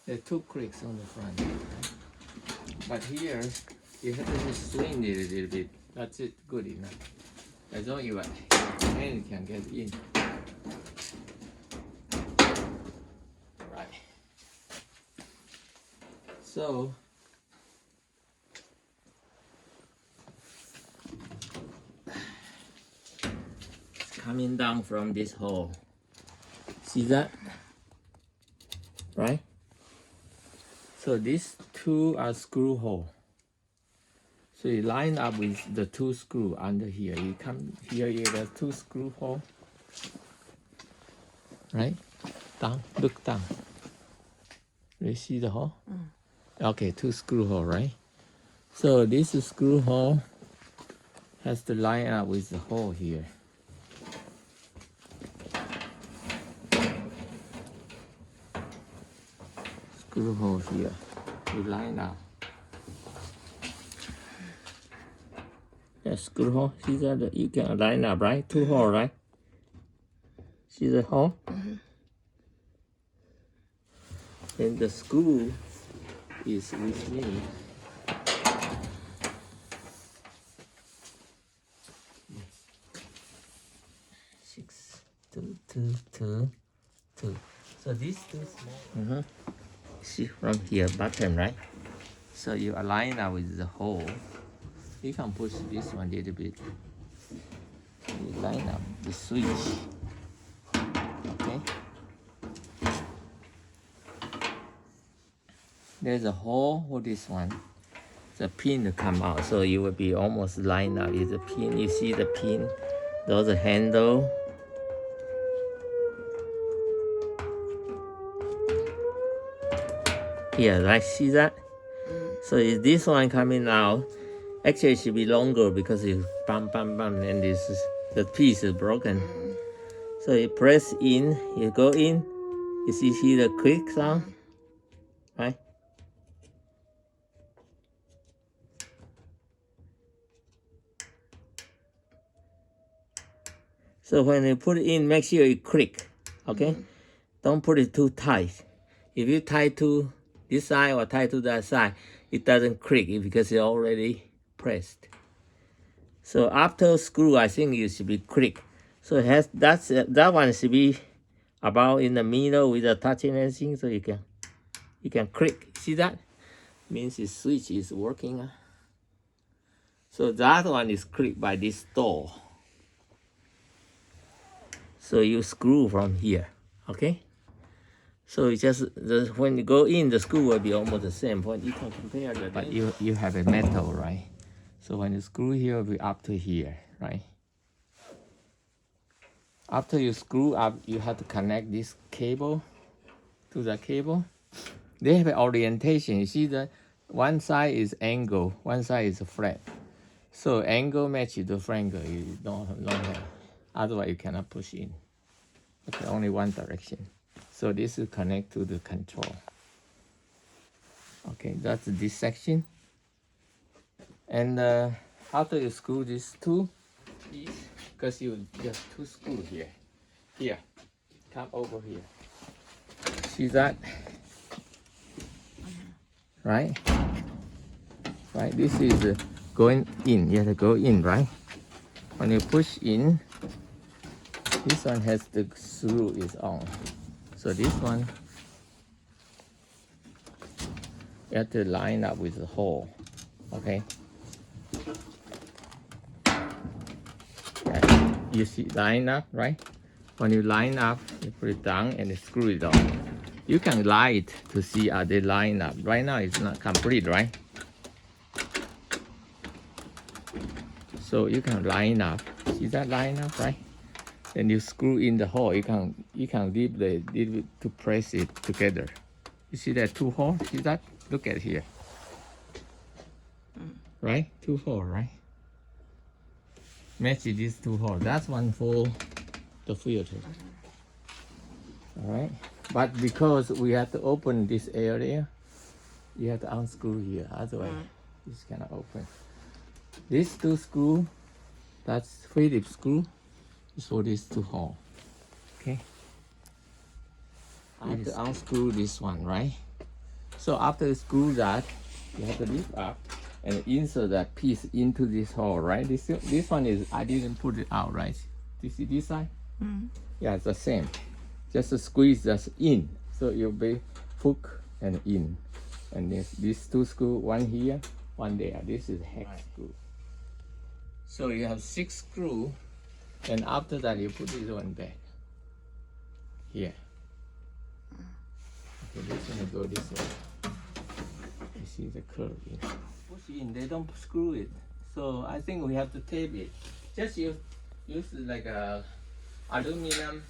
There are two clicks on the front. But here, you have to just swing it a little bit. That's it, good enough. As long as your hand can get in. Right. So, it's coming down from this hole. See that? Right? So these two are screw hole. So you line up with the two screw under here. You come here, you have two screw hole. Right? Down, look down. You see the hole? Okay, two screw hole, right? So this screw hole has to line up with the hole here. Screw hole here. You line up. Yeah, screw hole. See that? You can line up, right? Two hole, right? See the hole? Then the screw is with me. Six, two, two, two, two. So these two small. See from here, bottom, right? So you align up with the hole. You can push this one a little bit. You line up the switch. Okay. There's a hole for this one. The pin to come out, so you will be almost lined up with the pin. You see the pin, those are handle. Here, right? See that? So is this one coming out? Actually, it should be longer because you bam, bam, bam, and the piece is broken. So you press in, you go in, you see the click sound, right? So when you put it in, make sure you click, okay? Don't put it too tight. If you tie to this side or tie to that side, it doesn't click because it's already pressed. So after screw, I think it should be click. So it has that one should be about in the middle without touching anything, so you can click. See that? Means the switch is working. So that one is clicked by this door. So you screw from here, okay? So it's just when you go in, the screw will be almost the same. When you can compare the. But you have a metal, right? So when you screw here, will be up to here, right? After you screw up, you have to connect this cable to the cable. They have an orientation. You see that one side is angle, one side is flat. So angle matches the angle. You don't have. Otherwise, you cannot push in. Okay, only one direction. So this will connect to the control. Okay, that's this section. And after you screw these two pieces, because you just two screws here. Here, come over here. See that? Right? Right, this is going in. You have to go in, right? When you push in, this one has the screw is on. So this one, you have to line up with the hole, okay? Yeah. You see, line up, right? When you line up, you put it down and you screw it on. You can line it to see are they lined up. Right now it's not complete, right? So you can line up. See that line up, right? Then you screw in the hole. You can leave to press it together. You see that two holes? See that? Look at here. Right? Two holes, right? Match these two holes. That's one for the filter. All right. But because we have to open this area, you have to unscrew here. Otherwise, this cannot open. These two screws, that's Phillips screw, is for these two holes. Okay. I have to unscrew this one, right? So after you screw that, you have to lift up and insert that piece into this hole, right? This one is, I didn't put it out, right? You see this side? Yeah, it's the same. Just to squeeze this in. So you'll be hook and in. And these two screws, one here, one there. This is hex screw. So you have 6 screws, and after that you put this one back. Here. Okay, this one will go this way. You see the curve here. Push in, they don't screw it. So I think we have to tape it. Just use like a aluminum